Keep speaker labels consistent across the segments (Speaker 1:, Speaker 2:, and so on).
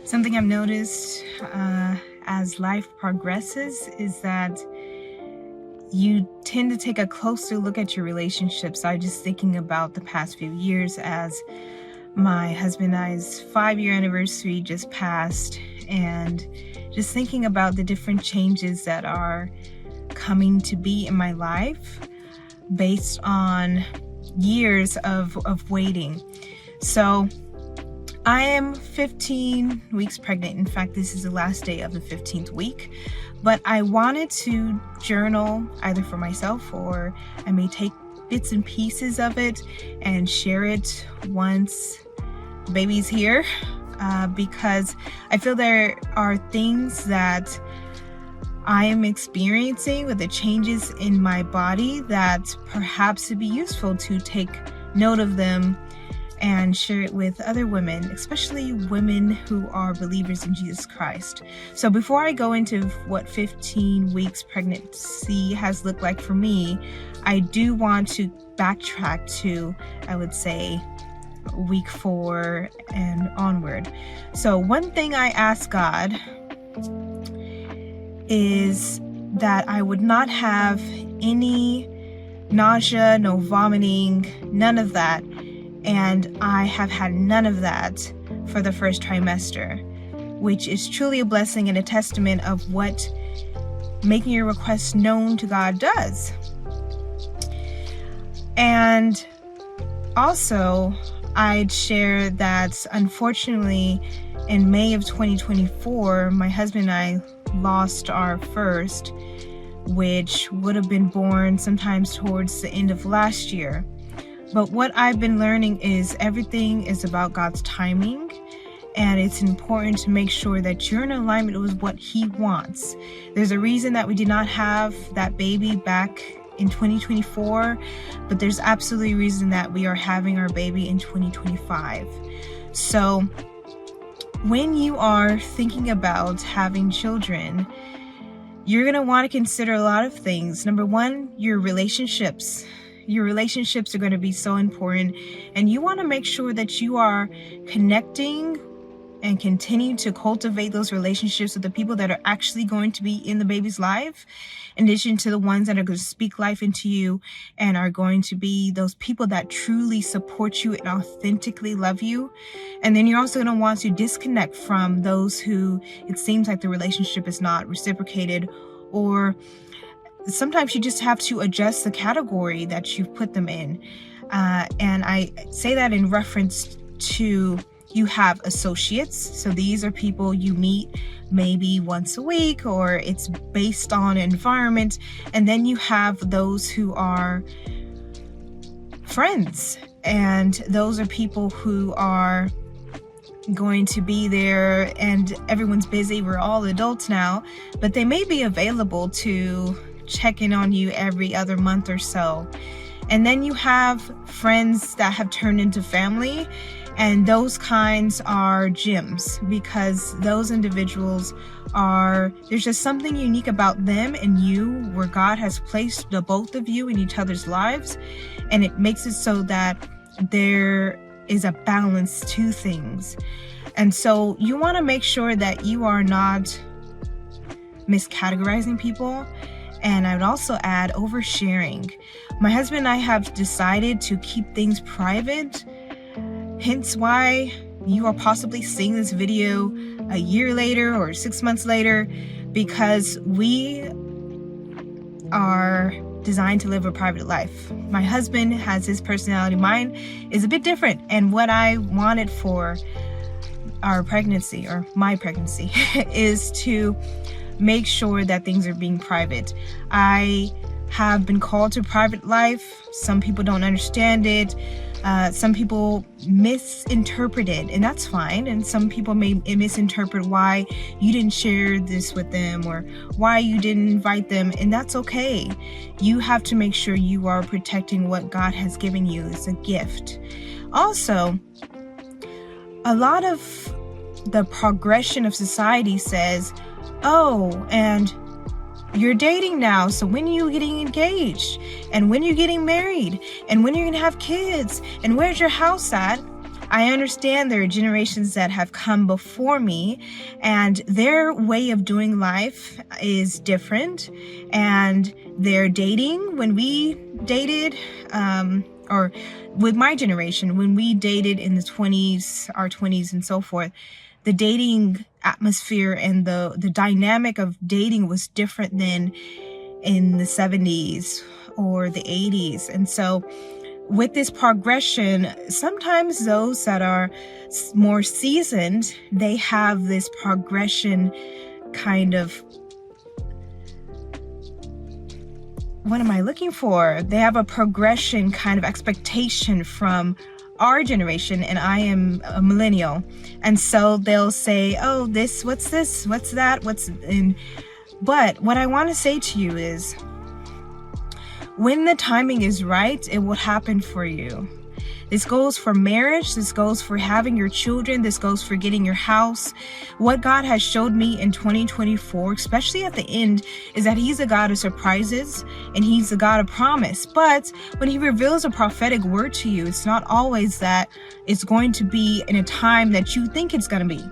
Speaker 1: Something I've noticed as life progresses is that you tend to take a closer look at your relationships. I just thinking about the past few years as my husband and I's 5-year anniversary just passed, and just thinking about the different changes that are coming to be in my life based on years of waiting. So I am 15 weeks pregnant. In fact, this is the last day of the 15th week. But I wanted to journal either for myself, or I may take bits and pieces of it and share it once baby's here, because I feel there are things that I am experiencing with the changes in my body that perhaps would be useful to take note of them and share it with other women, especially women who are believers in Jesus Christ. So before I go into what 15 weeks pregnancy has looked like for me, I do want to backtrack to, I would say, week 4 and onward. So one thing I asked God is that I would not have any nausea, no vomiting, none of that. And I have had none of that for the first trimester, which is truly a blessing and a testament of what making your requests known to God does. And also, I'd share that unfortunately in May of 2024, my husband and I lost our first, which would have been born sometimes towards the end of last year. But what I've been learning is everything is about God's timing, and it's important to make sure that you're in alignment with what He wants. There's a reason that we did not have that baby back in 2024, but there's absolutely a reason that we are having our baby in 2025. So when you are thinking about having children, you're going to want to consider a lot of things. Number one, your relationships. Your relationships are going to be so important, and you want to make sure that you are connecting and continue to cultivate those relationships with the people that are actually going to be in the baby's life, in addition to the ones that are going to speak life into you and are going to be those people that truly support you and authentically love you. And then you're also going to want to disconnect from those who it seems like the relationship is not reciprocated, or sometimes you just have to adjust the category that you've put them in. And I say that in reference to, you have associates. So these are people you meet maybe once a week, or it's based on environment. And then you have those who are friends. And those are people who are going to be there, and everyone's busy. We're all adults now, but they may be available to check in on you every other month or so. And then you have friends that have turned into family, and those kinds are gems, because those individuals are, there's just something unique about them and you, where God has placed the both of you in each other's lives, and it makes it so that there is a balance to things. And so you want to make sure that you are not miscategorizing people. And I would also add oversharing. My husband and I have decided to keep things private, hence why you are possibly seeing this video a year later or 6 months later, because we are designed to live a private life. My husband has his personality. Mine is a bit different. And what I wanted for our pregnancy, or my pregnancy, is to make sure that things are being private. I have been called to private life. Some people don't understand it. Some people misinterpret it, and that's fine. And some people may misinterpret why you didn't share this with them, or why you didn't invite them, and that's okay. You have to make sure you are protecting what God has given you as a gift. Also, a lot of the progression of society says, oh, and you're dating now, so when are you getting engaged? And when are you getting married? And when are you gonna have kids? And where's your house at? I understand there are generations that have come before me, and their way of doing life is different, and their dating, when we dated, or with my generation, when we dated in the 20s, our 20s and so forth, the dating atmosphere and the dynamic of dating was different than in the 70s or the 80s. And so with this progression, sometimes those that are more seasoned, they have this progression kind of, what am I looking for? They have a progression kind of expectation from our generation, and I am a millennial. And so they'll say, oh, what's that, but what I want to say to you is, when the timing is right, it will happen for you. This goes for marriage. This goes for having your children. This goes for getting your house. What God has showed me in 2024, especially at the end, is that He's a God of surprises and He's a God of promise. But when He reveals a prophetic word to you, it's not always that it's going to be in a time that you think it's going to be.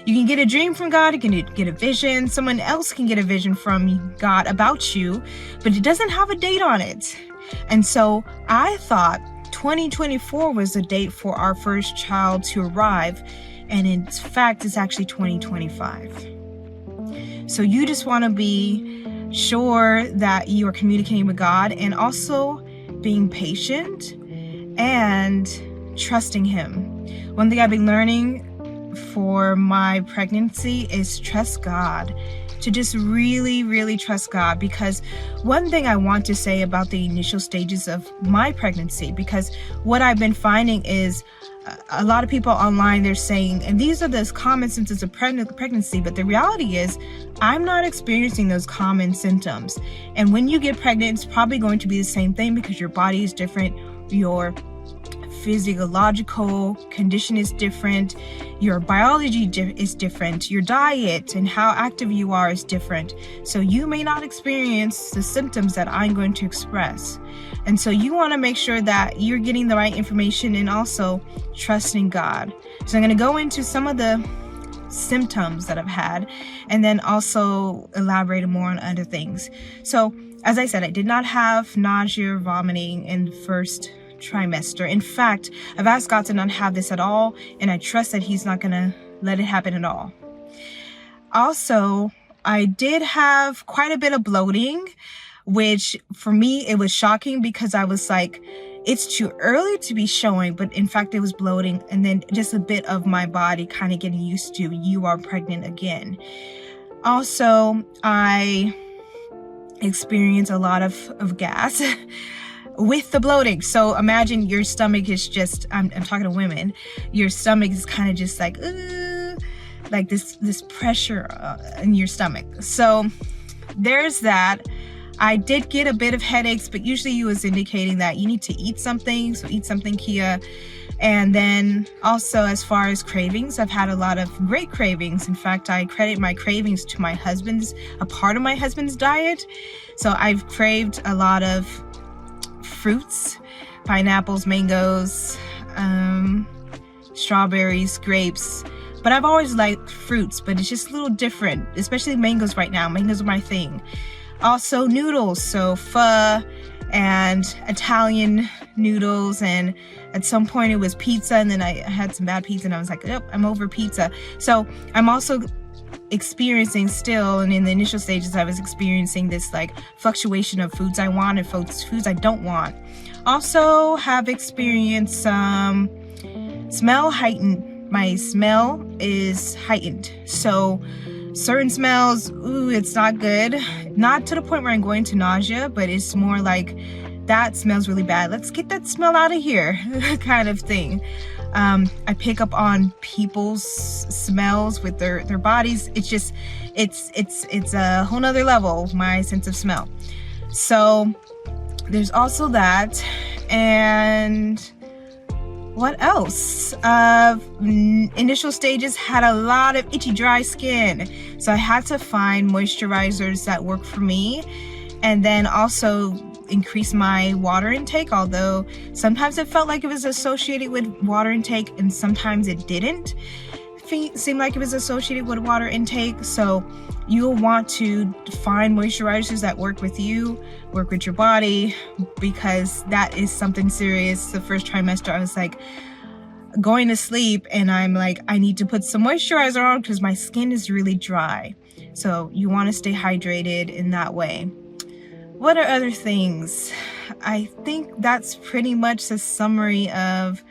Speaker 1: You can get a dream from God, you can get a vision, someone else can get a vision from God about you, but it doesn't have a date on it. And so I thought 2024 was the date for our first child to arrive, and in fact, it's actually 2025. So you just want to be sure that you are communicating with God, and also being patient and trusting Him. One thing I've been learning for my pregnancy is trust God, to just really, really trust God. Because one thing I want to say about the initial stages of my pregnancy, because what I've been finding is a lot of people online, they're saying, and these are the common symptoms of pregnancy, but the reality is I'm not experiencing those common symptoms. And when you get pregnant, it's probably going to be the same thing, because your body is different, your physiological condition is different, your biology is different, your diet and how active you are is different. So you may not experience the symptoms that I'm going to express. And so you want to make sure that you're getting the right information and also trusting God. So I'm going to go into some of the symptoms that I've had, and then also elaborate more on other things. So as I said, I did not have nausea or vomiting in the first trimester. In fact, I've asked God to not have this at all, and I trust that He's not going to let it happen at all. Also, I did have quite a bit of bloating, which for me, it was shocking, because I was like, it's too early to be showing, but in fact, it was bloating, and then just a bit of my body kind of getting used to, you are pregnant again. Also, I experienced a lot of gas with the bloating. So imagine your stomach is just, I'm talking to women, your stomach is kind of just like this pressure in your stomach. So there's that. I did get a bit of headaches, but usually it was indicating that you need to eat something. So eat something, Kia. And then also, as far as cravings, I've had a lot of great cravings. In fact, I credit my cravings to a part of my husband's diet. So I've craved a lot of fruits, pineapples, mangoes, strawberries, grapes. But I've always liked fruits, but it's just a little different, especially mangoes right now. Mangoes are my thing. Also noodles, so pho and Italian noodles, and at some point it was pizza, and then I had some bad pizza and I was like, yep, I'm over pizza. So I'm also experiencing still, and in the initial stages I was experiencing this like fluctuation of foods I want and foods I don't want. Also have experienced smell heightened. My smell is heightened, so certain smells, it's not good. Not to the point where I'm going to nausea, but it's more like, that smells really bad, let's get that smell out of here kind of thing. I pick up on people's smells with their bodies. It's just, it's a whole nother level, my sense of smell. So there's also that. And what else? Initial stages had a lot of itchy, dry skin. So I had to find moisturizers that work for me. And then also increase my water intake, although sometimes it felt like it was associated with water intake and sometimes it didn't seem like it was associated with water intake. So you'll want to find moisturizers that work with you, work with your body, because that is something serious. The first trimester, I was like going to sleep and I'm like, I need to put some moisturizer on because my skin is really dry. So you want to stay hydrated in that way. What are other things? I think that's pretty much the summary of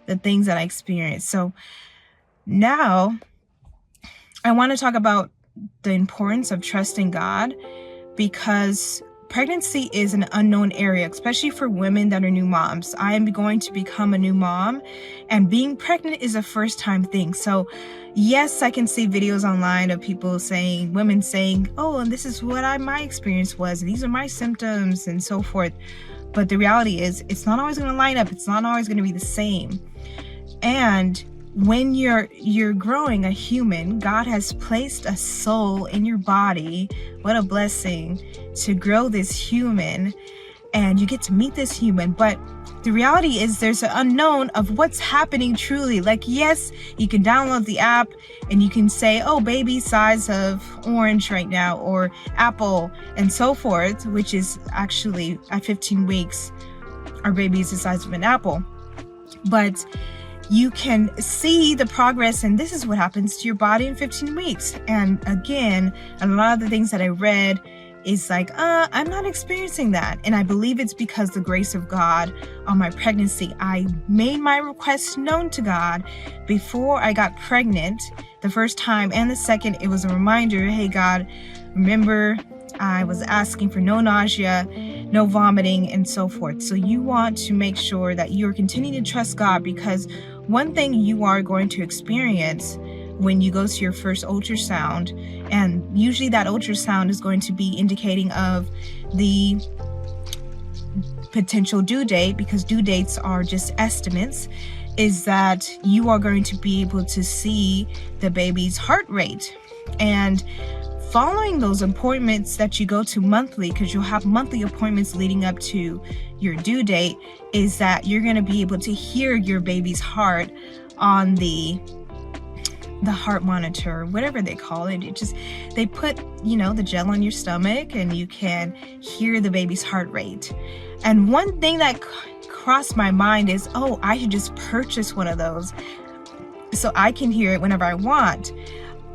Speaker 1: the things that I experienced. So now I want to talk about the importance of trusting God, because pregnancy is an unknown area, especially for women that are new moms. I am going to become a new mom, and being pregnant is a first time thing. So yes, I can see videos online of people saying, women saying, oh, and this is what my experience was. These are my symptoms and so forth. But the reality is it's not always going to line up. It's not always going to be the same. And when you're growing a human, God has placed a soul in your body. What a blessing to grow this human, and you get to meet this human. But the reality is there's an unknown of what's happening truly. Like, yes, you can download the app and you can say, oh, baby size of orange right now, or apple, and so forth, which is actually at 15 weeks, our baby is the size of an apple. But you can see the progress, and this is what happens to your body in 15 weeks. And again, a lot of the things that I read is like, I'm not experiencing that. And I believe it's because the grace of God on my pregnancy. I made my request known to God before I got pregnant, the first time and the second. It was a reminder, hey God, remember I was asking for no nausea, no vomiting, and so forth. So you want to make sure that you're continuing to trust God, because one thing you are going to experience when you go to your first ultrasound, and usually that ultrasound is going to be indicating of the potential due date, because due dates are just estimates, is that you are going to be able to see the baby's heart rate. And following those appointments that you go to monthly, because you'll have monthly appointments leading up to your due date, is that you're going to be able to hear your baby's heart on the heart monitor, whatever they call it. They put, the gel on your stomach and you can hear the baby's heart rate. And one thing that crossed my mind is, oh, I should just purchase one of those so I can hear it whenever I want.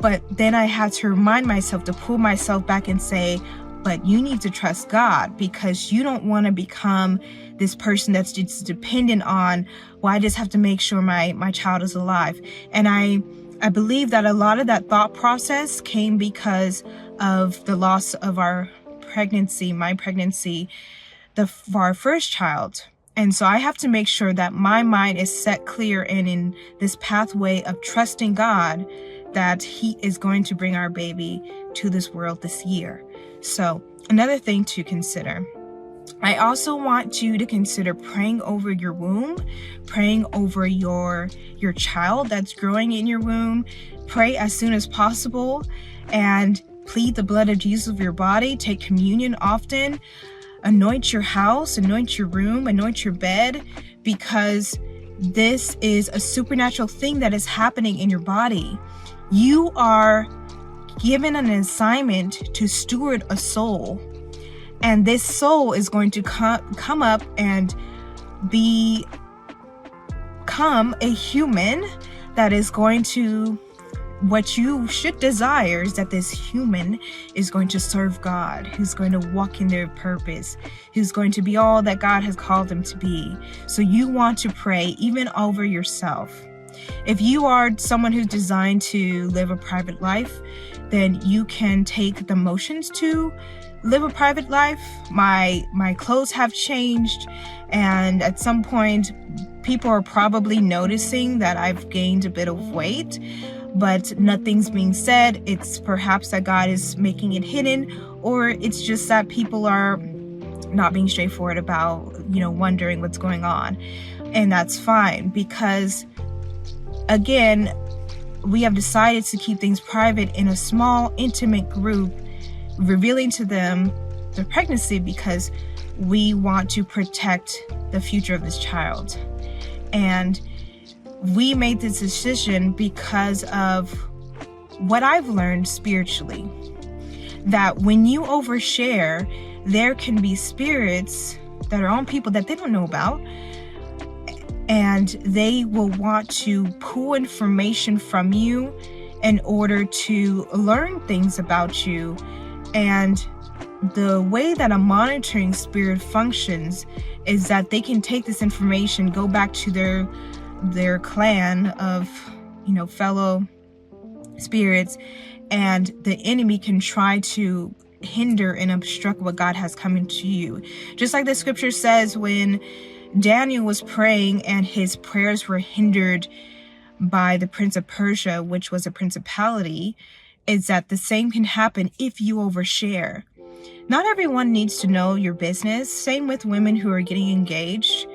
Speaker 1: But then I had to remind myself to pull myself back and say, but you need to trust God, because you don't want to become this person that's just dependent on, well, I just have to make sure my child is alive. And I believe that a lot of that thought process came because of the loss of my pregnancy, for our first child. And so I have to make sure that my mind is set clear and in this pathway of trusting God, that He is going to bring our baby to this world this year. So another thing to consider. I also want you to consider praying over your womb, praying over your child that's growing in your womb. Pray as soon as possible and plead the blood of Jesus over your body. Take communion often. Anoint your house, anoint your room, anoint your bed, because this is a supernatural thing that is happening in your body. You are given an assignment to steward a soul, and this soul is going to come up and become a human that is going to, what you should desire is that this human is going to serve God, who's going to walk in their purpose, who's going to be all that God has called them to be. So you want to pray even over yourself. If you are someone who's designed to live a private life, then you can take the motions to live a private life. My clothes have changed, and at some point people are probably noticing that I've gained a bit of weight, but nothing's being said. It's perhaps that God is making it hidden, or it's just that people are not being straightforward about, wondering what's going on. And that's fine, because again, we have decided to keep things private in a small, intimate group, revealing to them the pregnancy, because we want to protect the future of this child. And we made this decision because of what I've learned spiritually, that when you overshare, there can be spirits that are on people that they don't know about, and they will want to pull information from you in order to learn things about you. And the way that a monitoring spirit functions is that they can take this information, go back to their clan of, fellow spirits, and the enemy can try to hinder and obstruct what God has coming to you. Just like the scripture says, when Daniel was praying and his prayers were hindered by the Prince of Persia, which was a principality, is that the same can happen if you overshare. Not everyone needs to know your business. Same with women who are getting engaged.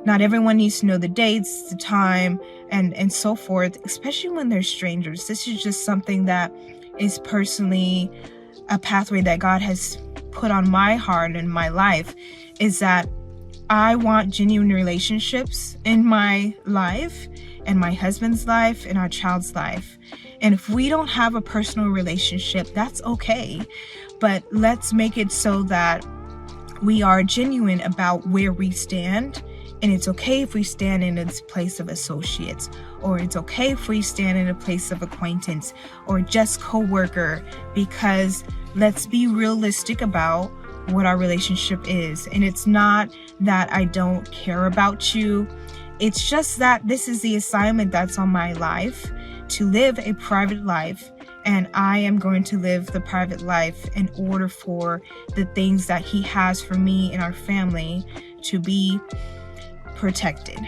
Speaker 1: Not everyone needs to know the dates, the time, and so forth, especially when they're strangers. This is just something that is personally a pathway that God has put on my heart and my life, is that I want genuine relationships in my life, and my husband's life, and our child's life. And if we don't have a personal relationship, that's okay. But let's make it so that we are genuine about where we stand. And it's okay if we stand in a place of associates, or it's okay if we stand in a place of acquaintance, or just co-worker, because let's be realistic about what our relationship is. And it's not that I don't care about you. It's just that this is the assignment that's on my life, to live a private life. And I am going to live the private life in order for the things that He has for me and our family to be protected.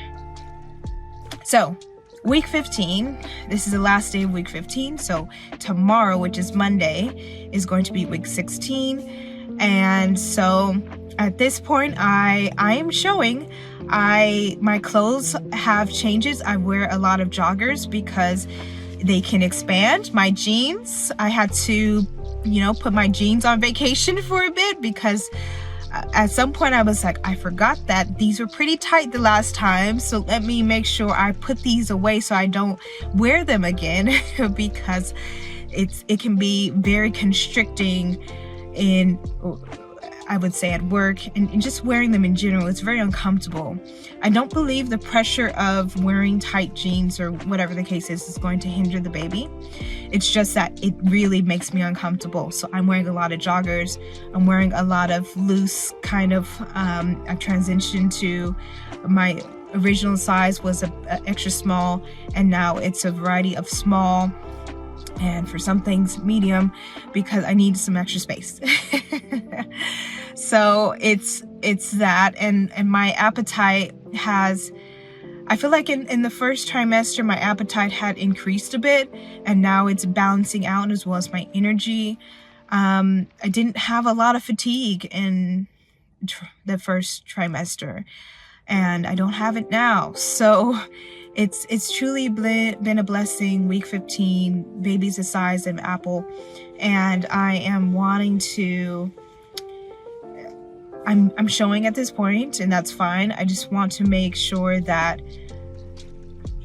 Speaker 1: So, week 15, this is the last day of week 15. So tomorrow, which is Monday, is going to be week 16. And so at this point, I am showing my clothes have changes. I wear a lot of joggers because they can expand. My jeans, I had to, put my jeans on vacation for a bit, because at some point I was like, I forgot that these were pretty tight the last time, so let me make sure I put these away so I don't wear them again because it can be very constricting in, I would say, at work, and just wearing them in general. It's very uncomfortable. I don't believe the pressure of wearing tight jeans or whatever the case is going to hinder the baby. It's just that it really makes me uncomfortable. So I'm wearing a lot of joggers. I'm wearing a lot of loose kind of, I transitioned to my original size was a extra small, and now it's a variety of small, and for some things medium, because I need some extra space. So it's that, and my appetite has, I feel like in the first trimester my appetite had increased a bit, and now it's balancing out, as well as my energy. I didn't have a lot of fatigue in the first trimester, and I don't have it now. So it's truly been a blessing. Week 15, baby's the size of an apple, and I am wanting to, I'm showing at this point, and that's fine. I just want to make sure that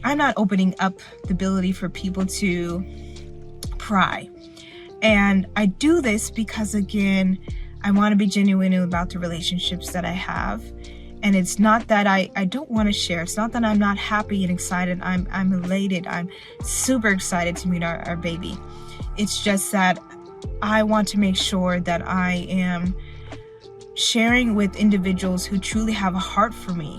Speaker 1: I'm not opening up the ability for people to pry. And I do this because, again, I want to be genuine about the relationships that I have. And it's not that I don't want to share. It's not that I'm not happy and excited. I'm elated. I'm super excited to meet our baby. It's just that I want to make sure that I am sharing with individuals who truly have a heart for me.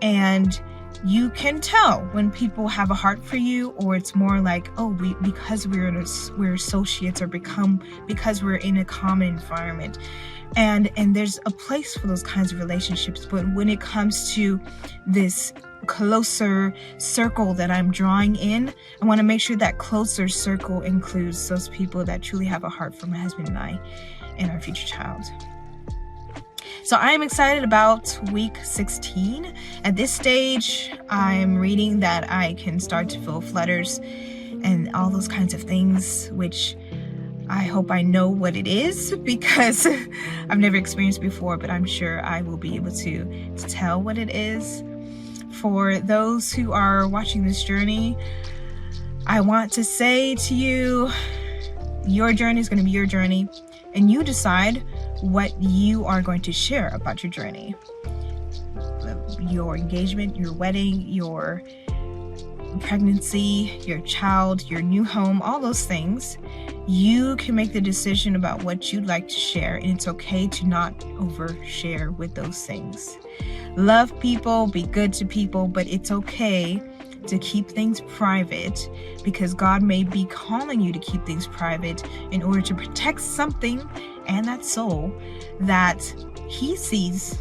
Speaker 1: And you can tell when people have a heart for you, or it's more like, oh, because we're associates, or because we're in a common environment. And there's a place for those kinds of relationships. But when it comes to this closer circle that I'm drawing in, I want to make sure that closer circle includes those people that truly have a heart for my husband and I and our future child. So I am excited about week 16. At this stage, I'm reading that I can start to feel flutters and all those kinds of things, which I hope I know what it is, because I've never experienced before, but I'm sure I will be able to tell what it is. For those who are watching this journey, I want to say to you, your journey is going to be your journey, and you decide what you are going to share about your journey. Your engagement, your wedding, your pregnancy, your child, your new home, all those things. You can make the decision about what you'd like to share, and it's okay to not overshare with those things. Love people, be good to people, but it's okay to keep things private, because God may be calling you to keep things private in order to protect something and that soul that He sees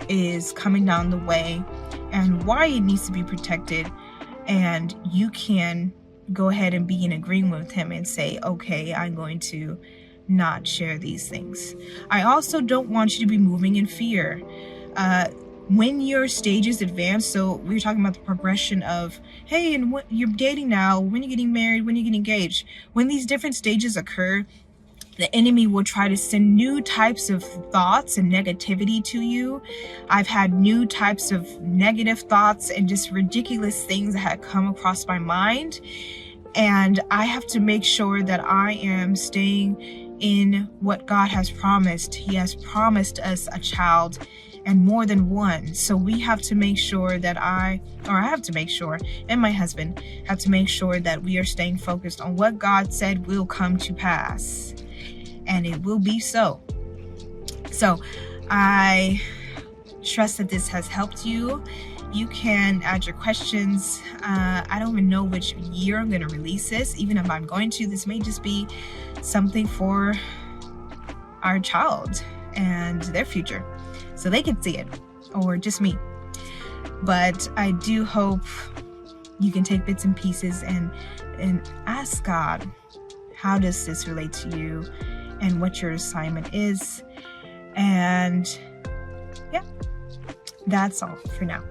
Speaker 1: is coming down the way and why it needs to be protected. And you can go ahead and be in agreement with Him and say, okay, I'm going to not share these things. I also don't want you to be moving in fear. When your stages advance, so we're talking about the progression of, hey, and what you're dating now, when you're getting married, when you're getting engaged, when these different stages occur, the enemy will try to send new types of thoughts and negativity to you. I've had new types of negative thoughts and just ridiculous things that had come across my mind. And I have to make sure that I am staying in what God has promised. He has promised us a child, and more than one. So we have to make sure that I have to make sure, and my husband have to make sure that we are staying focused on what God said will come to pass. And it will be so. So I trust that this has helped you. You can add your questions. I don't even know which year I'm going to release this. Even if I'm going to, this may just be something for our child and their future, so they can see it, or just me. But I do hope you can take bits and pieces and ask God, how does this relate to you, and what your assignment is. And yeah, that's all for now.